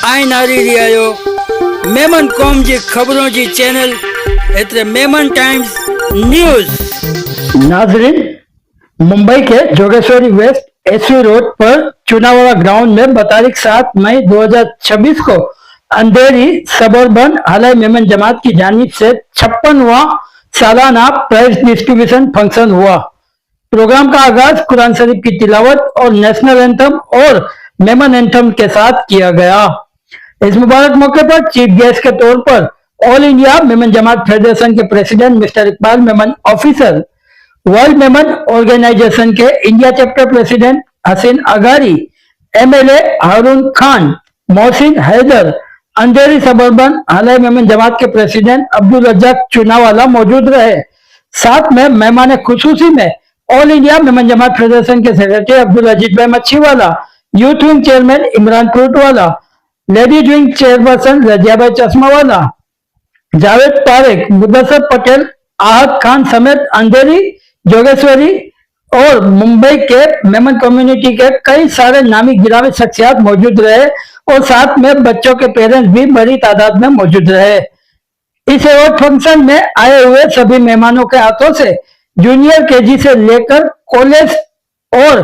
आईनारी रियायो Memon com जी खबरों जी channel एतरे Memon times news. नाजरीन, मुंबई के जोगेश्वरी वेस्ट एसवी रोड पर चुनावड़ा ग्राउंड में तारीख 7 मई 2026 को अंधेरी सबर्बन आलाई मेमन जमात की जानिब से 56वां सालाना प्राइज डिस्ट्रीब्यूशन फंक्शन हुआ। प्रोग्राम का आगाज कुरान शरीफ की तिलावत और नेशनल एंथम और मेमन एंथम के साथ किया गया। इस मुबारक मौके पर चीफ गेस्ट के तौर पर all India Memon Jamat federation के president mister Iqbal Memon officer, world Memon organisation के India chapter president Haseen Agari, MLA Haroon Khan, Mohsin Haider, Andheri suburban आलाई Memon Jamat के प्रेसिडेंट अब्दुल रज्जाक चुनावाला मौजूद रहे। साथ में मेहमान खुसूसी में all India Memon Jamat federation के secretary Abdul Aziz Bhai Machhiwala, youth wing chairman Imran Fruitwala, ladies wing chairperson Raziabai Chashmawala, Javed Tariq, Mudassar Patel, Ahad Khan समेत अंधेरी, जोगेश्वरी और मुंबई के मेमन कम्युनिटी के कई सारे नामी गिरामी शख्सियात मौजूद रहे और साथ में बच्चों के पेरेंट्स भी बड़ी तादाद में मौजूद रहे। इस अवार्ड फंक्शन में आए हुए सभी मेहमानों के हाथों से जूनियर केजी से लेकर कॉलेज और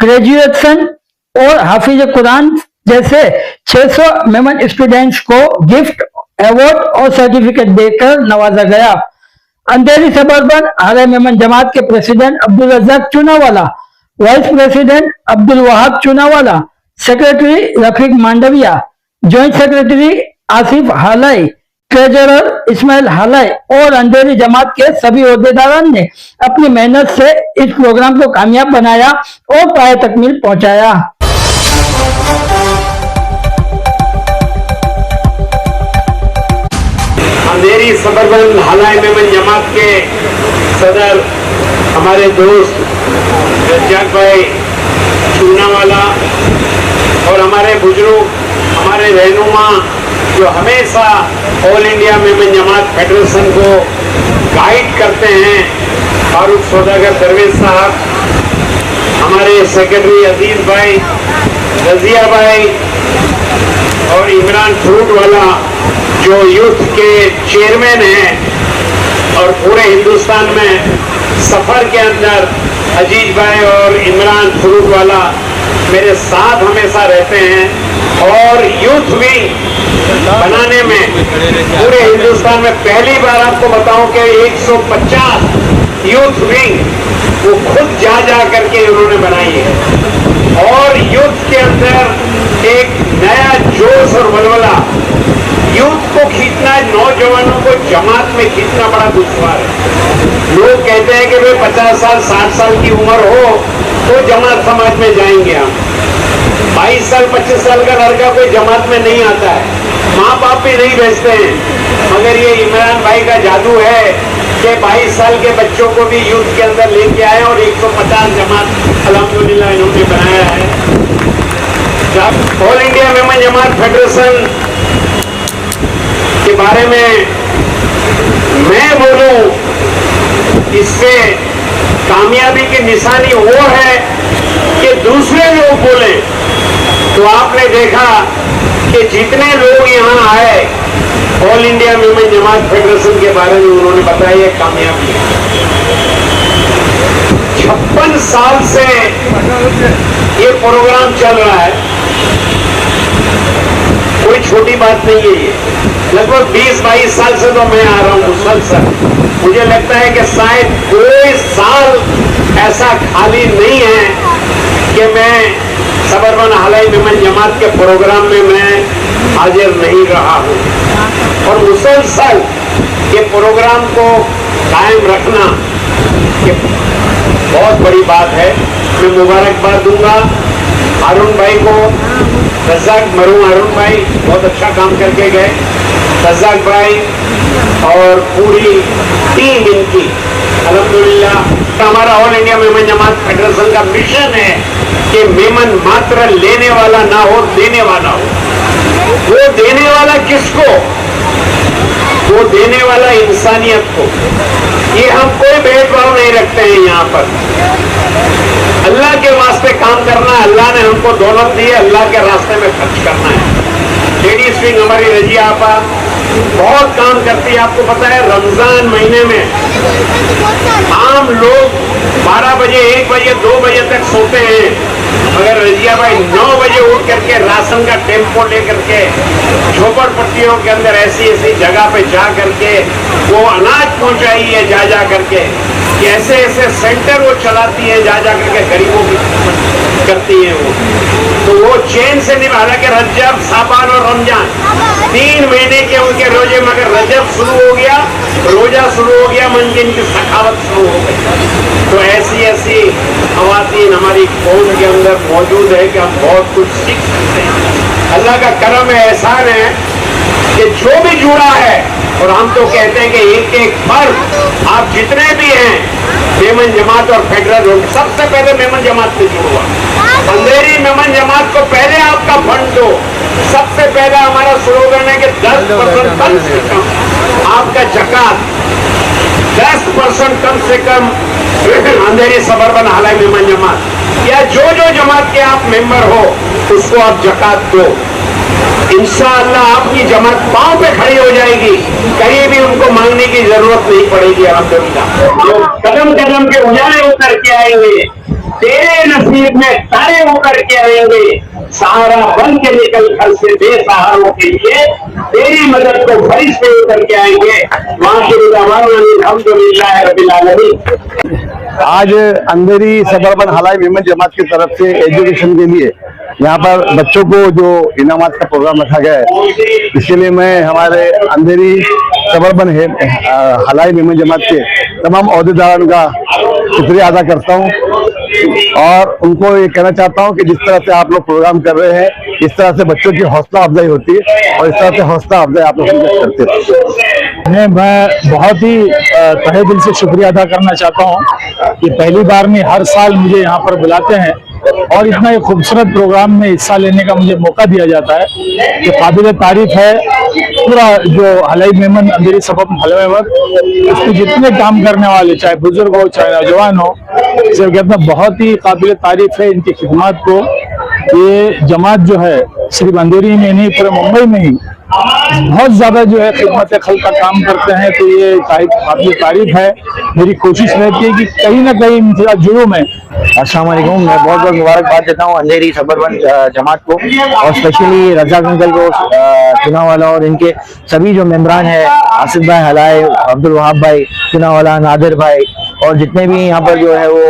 ग्रेजुएशन और हाफिज कुरान जैसे 600 मेमन स्टूडेंट्स को गिफ्ट, अवार्ड और सर्टिफिकेट देकर नवाजा गया। अंधेरी सबर्बन आलाई मेमन जमात के president Abdul Razzak Chunawala, vice president Abdul Wahab Chunawala, secretary Rafiq Mandviya, joint secretary Asif Halai, treasurer Ismail Halai और अंधेरी जमात के सभी ओहदेदारान ने अपनी मेहनत से इस प्रोग्राम को कामयाब बनाया और पाए तकमील पहुंचाया। अंधेरी सबर्बन आलाई मेमन जमात के सदर हमारे दोस्त रज्जाक भाई चूनावाला और हमारे बुजुर्ग, हमारे रहनुमा जो हमेशा all India Memon Jamat federation को गाइड करते हैं, फारूक सौदागर दरवेज साहब, हमारे सेक्रेटरी अजीज भाई, रजिया भाई और इमरान फ्रूटवाला जो यूथ के चेयरमैन हैं और पूरे हिंदुस्तान में सफर के अंदर अजीज भाई और इमरान फ्रूटवाला मेरे साथ हमेशा रहते हैं और यूथ विंग बनाने में पूरे हिंदुस्तान में पहली बार आपको बताऊं कि 150 यूथ विंग वो खुद जा करके उन्होंने बनाई है और यूथ के अंदर एक नया जोश और बलबला, यूथ को खींचना, नौजवानों को जमात में खींचना बड़ा दुश्वार है। लोग कहते हैं कि भाई 50 साल 60 साल की उम्र हो तो जमात समाज में जाएंगे हम। 22 साल 25 साल का लड़का कोई जमात में नहीं आता है, माँ बाप भी नहीं भेजते हैं, मगर ये इमरान भाई का जादू है कि 22 साल के बच्चों को भी यूथ के अंदर लेके आए और 150 जमात अल्हम्दुलिल्लाह इन्होंने बनाया है। All India Memon Jamat federation के बारे में मैं बोलूं, इससे कामयाबी की निशानी वो है कि दूसरे लोग बोले। तो आपने देखा कि जितने लोग यहाँ आए all India Memon Jamat federation के बारे में उन्होंने बताया ये कामयाबी है। 56 साल से ये प्रोग्राम चल रहा है, कोई छोटी बात नहीं है ये। लगभग 20-22 साल से तो मैं आ रहा हूँ मुसलसल। मुझे लगता है कि शायद कोई साल ऐसा खाली नहीं है कि मैं सबर्बन आलाई मेमन जमात के प्रोग्राम में मैं हाजिर नहीं रहा हूँ और मुसलसल ये प्रोग्राम को कायम रखना ये बहुत बड़ी बात है। मैं मुबारकबाद दूंगा हारून भाई को, रज्जाक मरूम हारून भाई बहुत अच्छा काम करके गए, रज्जाक भाई और पूरी टीम इनकी अल्हम्दुलिल्लाह। हमारा all India Memon Jamat federation का मिशन है कि मेमन मात्र लेने वाला ना हो, देने वाला हो। वो देने वाला किसको? वो देने वाला इंसानियत को। ये हम कोई भेदभाव नहीं रखते हैं यहाँ पर। अल्लाह के वास्ते काम करना है, अल्लाह ने हमको दौलत दी है, अल्लाह के रास्ते में खर्च करना है। विंग हमारी रजिया आपा बहुत काम करती है। आपको पता है रमजान महीने में आम लोग 12 बजे 1 बजे 2 बजे तक सोते हैं, मगर रजिया भाई 9 बजे उठ करके राशन का टेम्पो लेकर के झोपड़पट्टियों के अंदर ऐसी ऐसी जगह पे जा करके वो अनाज पहुंचाई है, जा जा करके ऐसे ऐसे सेंटर वो चलाती है, जा जा करके गरीबों की करती है वो। तो वो चैन से निभा रहा कि रजब साबान और रमजान 3 महीने के उनके रोजे, मगर रजब शुरू हो गया, रोजा शुरू हो गया, मन की इनकी सखावत शुरू हो गई। तो ऐसी ऐसी खवातीन हमारी कौम के अंदर मौजूद है कि हम बहुत कुछ सीख सकते हैं। अल्लाह का करम है, एहसान है कि जो भी जुड़ा है, और हम तो कहते हैं कि एक एक फर्द आप जितने भी हैं मेमन जमात और फेडरल रोड, सबसे पहले मेमन जमात से जुड़वा। अंधेरी मेमन जमात को पहले आपका फंड दो। सबसे पहले हमारा स्लोगन है कि 10% कम से कम आपका जकात, 10% कम से कम अंधेरी सबरबन हलाई मेमन जमात या जो जो जमात के आप मेंबर हो उसको आप जकात दो। इंशाअल्लाह आपकी जमात पांव पे खड़ी हो जाएगी, कहीं भी उनको मांगने की जरूरत नहीं पड़ेगी। अल्हम्दुलिल्लाह जो कदम कदम के उजाले होकर के आएंगे, तेरे नसीब में तारे होकर के आएंगे, सहारा बन के निकल कर से बेसहारों के लिए तेरी मदद को फरिश्ते होकर के आएंगे। अल्हम्दुलिल्लाह रब्बिल आलमीन। आज अंधेरी सबरबन हलाई मेमन जमात की तरफ से एजुकेशन के लिए यहाँ पर बच्चों को जो इनामात का प्रोग्राम रखा गया है, इसके लिए मैं हमारे अंधेरी सबरबन हलाई मेमन जमात के तमाम अहदेदारों का शुक्रिया अदा करता हूँ और उनको ये कहना चाहता हूँ कि जिस तरह से आप लोग प्रोग्राम कर रहे हैं, इस तरह से बच्चों की हौसला अफजाई होती है और इस तरह से हौसला अफजाई आप लोग करते हैं। मैं बहुत ही तहे दिल से शुक्रिया अदा करना चाहता हूं कि पहली बार में हर साल मुझे यहाँ पर बुलाते हैं और इतना एक खूबसूरत प्रोग्राम में हिस्सा लेने का मुझे मौका दिया जाता है कि काबिल तारीफ है। पूरा जो हलाई मेमन अंधेरी सबरबन हलाई मेमन, इसमें जितने काम करने वाले, चाहे बुजुर्ग हो चाहे नौजवान हो, सिर्फ कहते हैं बहुत ही काबिल तारीफ है इनकी खिदमत को। ये जमात जो है सिर्फ अंधेरी में नहीं, पूरे मुंबई में ही बहुत ज्यादा जो है खिदमत खल का काम करते हैं, तो ये काबिल तारीफ है। मेरी कोशिश रहती है कि कहीं ना कहीं इनके साथ जुड़ूं मैं। अस्सलाम वालेकुम। मैं बहुत बहुत मुबारकबाद देता हूँ अंधेरी सबरबन जमात को और स्पेशली रज़ाक अंकल को, चुनावाला और इनके सभी जो मेम्बरान हैं, आसिफ भाई हलाई, अब्दुल वहाब भाई, चुनावाला, नादिर भाई और जितने भी यहाँ पर जो है वो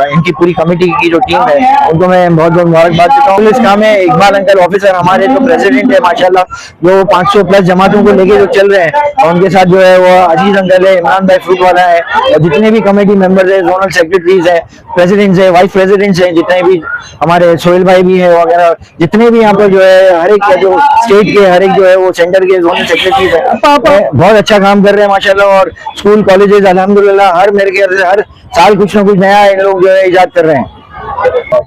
इनकी पूरी कमेटी की जो टीम है, उनको मैं बहुत बहुत मुबारकबाद देता हूँ। इस काम में इकबाल अंकल ऑफिसर हमारे तो प्रेसिडेंट है माशाल्लाह, जो 500 प्लस जमातों को लेके जो चल रहे हैं, और उनके साथ जो है वो अजीज अंकल है, इमरान भाई फ्रूट वाला है और जितने भी कमेटी मेंबर्स है, जोनल सेक्रेटरीज है, प्रेसिडेंट्स है, वाइस प्रेसिडेंट्स हैं, जितने भी हमारे सोहेल भाई भी है वगैरह, जितने भी यहाँ पर जो है हर एक जो स्टेट के हर एक जो है वो सेंटर के जोनल सेक्रेटरीज है, बहुत अच्छा काम कर रहे हैं माशाल्लाह। और स्कूल कॉलेजेस अल्हम्दुलिल्लाह हर मेरे ख्याल से हर साल कुछ ना कुछ नया इन लोग जो है इजाद कर रहे हैं।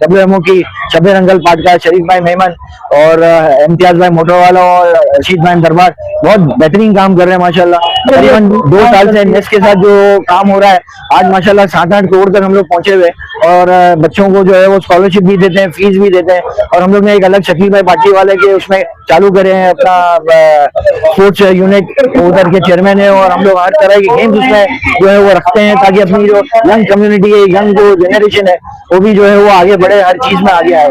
WMO की शबीर अंकल पाटका, शरीफ भाई मेमन और इम्तियाज भाई मोटरवाला और रशीद भाई दरबार बहुत बेहतरीन काम कर रहे हैं माशाल्लाह। तकरीबन 2 साल से नेस के साथ जो काम हो रहा है, आज माशाल्लाह 7-8 करोड़ तक हम लोग पहुंचे हुए और बच्चों को जो है वो स्कॉलरशिप भी देते हैं, फीस भी देते हैं। और हम लोग ने एक अलग शकील भाई पार्टी वाले के उसमें चालू करे हैं अपना स्पोर्ट्स यूनिट, उधर के चेयरमैन है और हम लोग हर तरह के गेम्स उसमें जो है वो रखते हैं ताकि अपनी जो यंग कम्युनिटी है, यंग जो जनरेशन है, वो भी जो है वो आगे बढ़े, हर चीज में आगे आए।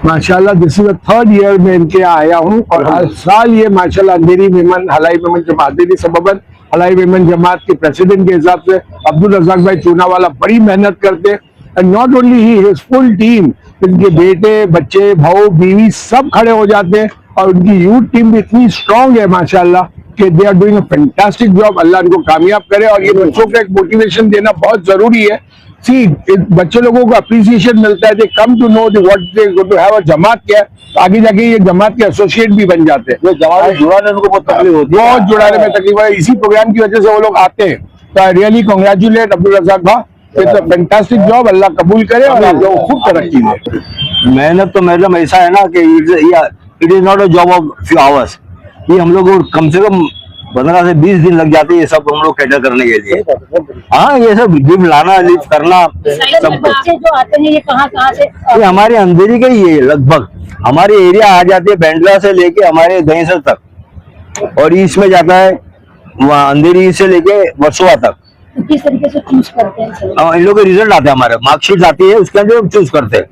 माशाल्लाह this is the 3rd year में इनके यहाँ आया हूँ और हर साल ये माशाल्लाह अंधेरी मेमन हलाई मेमन जमात, अंधेरी सबरबन हलाई मेमन जमात के प्रेसिडेंट के हिसाब से अब्दुल रज़ाक भाई चूनावाला बड़ी मेहनत करते हैं। And not only he, his full team, इनके बेटे, बच्चे, भाऊ, बीवी सब खड़े हो जाते हैं और उनकी यूथ टीम भी इतनी स्ट्रांग है माशाल्लाह कि they are doing a fantastic job. अल्लाह इनको कामयाब करे और ये बच्चों को एक मोटिवेशन देना बहुत जरूरी है। सी बच्चे लोगों को अप्रिसिएशन मिलता है, they come to know what they go to have. जमात क्या है, आगे जाके ये जमात के एसोसिएट भी बन जाते हैं। जमात जुड़ाने उनको बहुत तकलीफ होती है, बहुत जुड़ाने में तकलीफ है, इसी प्रोग्राम की वजह से वो लोग आते हैं। तो I really congratulate Abdul Razak भाई, it's a fantastic job. Allah कबूल करे और आप लोगों को खूब तरक्की दे। मेहनत तो मतलब ऐसा है ना कि it is not a job of few hours. ये हम लोग को कम से कम 15 से 20 दिन लग जाते हैं ये सब हम लोग कैटर करने के लिए। हाँ, ये सब गिफ्ट लाना, लिफ्ट करना, सब बच्चे जो आते हैं ये कहाँ से? ये हमारे अंधेरी का ही है। लगभग हमारे एरिया आ जाते हैं बैंड्रा से लेके हमारे दहीसर तक, और ईस्ट में जाता है वहाँ अंधेरी से लेके वर्सोवा तक। तो किस तरीके से चूज करते हैं सर? इन लोग के रिजल्ट आते हैं, हमारे मार्कशीट आती है, उसके अंदर हम चूज करते हैं।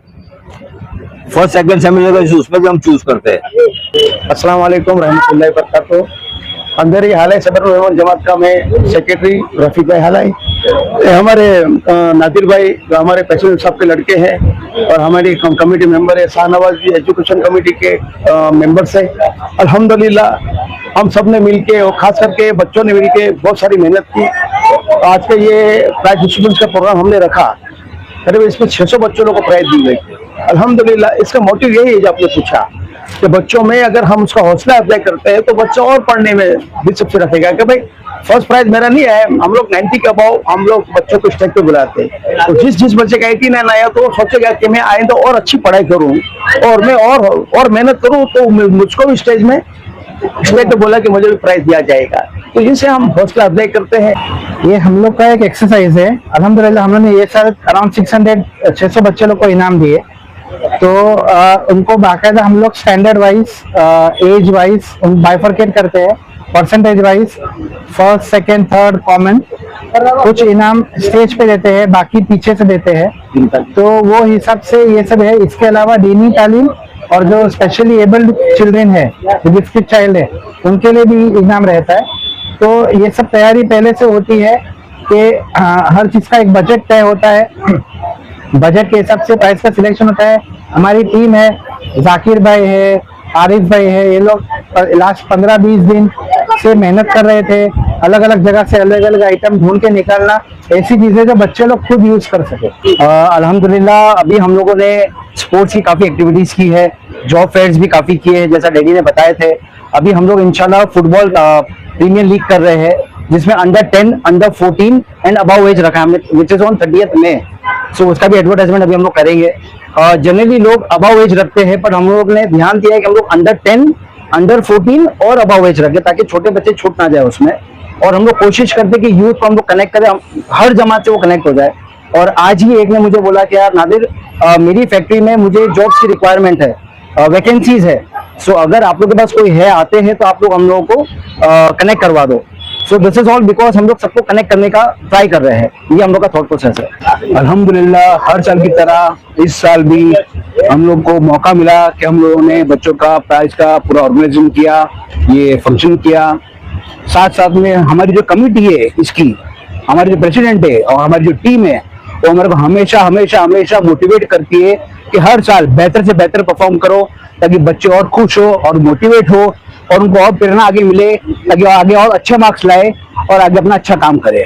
फर्स्ट सेकंड सेमेस्टर उसमें भी हम चूज करते हैं। अस्सलाम वालेकुम रहमतुल्लाहि व बरकातहू। अंधेरी हालाई सदर मेमन जमात का मैं सेक्रेटरी रफीक भाई हालाई, हमारे नादिर भाई जो हमारे प्रेसिडेंट साहब के लड़के हैं, और हमारी कमेटी मेंबर है शाहनवाज जी एजुकेशन कमेटी के मेंबर्स है। अल्हम्दुलिल्लाह हम सब ने मिलके और खास करके बच्चों ने मिलके बहुत सारी मेहनत की। आज का ये प्राइज डिस्ट्रीब्यूशन का प्रोग्राम हमने रखा, करीब इसमें 600 बच्चों को प्राइज दी गई। अल्हम्दुलिल्लाह इसका मोटिव यही है जो आपने पूछा कि बच्चों में अगर हम उसका हौसला अप्लाई करते हैं तो बच्चा और पढ़ने में दिलचस्पी रखेगा कि भाई फर्स्ट प्राइज मेरा नहीं है। हम लोग 90 के अबाव हम लोग बच्चों को स्टेज पे बुलाते हैं, तो जिस बच्चे का 89 आया तो वो सोचेगा कि मैं आइंदा और अच्छी पढ़ाई करूं और मैं और मेहनत करूं, तो मुझको भी स्टेज पे बोला कि मुझे भी प्राइज दिया जाएगा। तो इनसे हम हौसला अफजाई करते हैं। ये हम लोग का एक एक्सरसाइज है। अल्हम्दुलिल्लाह हम लोग ने ये साल अराउंड 600 बच्चे लोग को इनाम दिए। तो उनको बाकायदा हम लोग standard wise, age wise bifurcate करते हैं, percentage wise, first second third common. कुछ इनाम स्टेज पे देते हैं, बाकी पीछे से देते हैं। तो वो हिसाब से ये सब है। इसके अलावा दीनी तालीम और जो स्पेशली एबल्ड चिल्ड्रेन है, जो गिफ्टेड चाइल्ड है, उनके लिए भी इनाम रहता है। तो ये सब तैयारी पहले से होती है कि हर चीज का एक बजट तय होता है। बजट के हिसाब से प्राइस का सिलेक्शन होता है। हमारी टीम है, जाकिर भाई है, आरिफ भाई है, ये लोग लास्ट 15-20 दिन से मेहनत कर रहे थे। अलग अलग जगह से अलग अलग आइटम ढूंढ के निकालना, ऐसी चीजें जो बच्चे लोग खुद यूज कर सके। अल्हम्दुलिल्लाह अभी हम लोगों ने स्पोर्ट्स की काफी एक्टिविटीज की है, जॉब फेयर्स भी काफी किए हैं, जैसा डैडी ने बताए थे। अभी हम लोग इंशाल्लाह फुटबॉल प्रीमियर लीग कर रहे हैं, जिसमें अंडर-10, अंडर-14 एंड अबव एज रखा है हमने, विच इज ऑन 30th मई। सो उसका भी एडवर्टाइजमेंट अभी हम लोग करेंगे। जनरली लोग अबव एज रखते हैं, पर हम लोग ने ध्यान दिया है कि हम लोग अंडर-10, अंडर-14 और अबव एज रखें, ताकि छोटे बच्चे छूट ना जाए उसमें। और हम लोग कोशिश करते हैं कि यूथ को हम लोग कनेक्ट करें, हर जमात से वो कनेक्ट हो जाए। और आज ही एक ने मुझे बोला कि यार नादिर, मेरी फैक्ट्री में मुझे जॉब्स की रिक्वायरमेंट है, वैकेंसीज है, सो अगर आप लोग के पास कोई है, आते हैं, तो आप लोग हम लोगों को कनेक्ट करवा दो। So this is all because हम लोग सबको कनेक्ट करने का ट्राई कर रहे हैं। ये हम लोग का थॉट प्रोसेस है। अल्हम्दुलिल्लाह हर साल की तरह इस साल भी हम लोग को मौका मिला कि हम लोगों ने बच्चों का प्राइज का पूरा ऑर्गेनाइजेशन किया, ये फंक्शन किया। साथ साथ में हमारी जो कमिटी है इसकी, हमारे जो प्रेसिडेंट है और हमारी जो टीम है, वो हमारे को हमेशा हमेशा हमेशा मोटिवेट करती है कि हर साल बेहतर से बेहतर परफॉर्म करो, ताकि बच्चे और खुश हो और मोटिवेट हो और उनको और प्रेरणा आगे मिले, ताकि आगे और अच्छे मार्क्स लाए और आगे अपना अच्छा काम करें।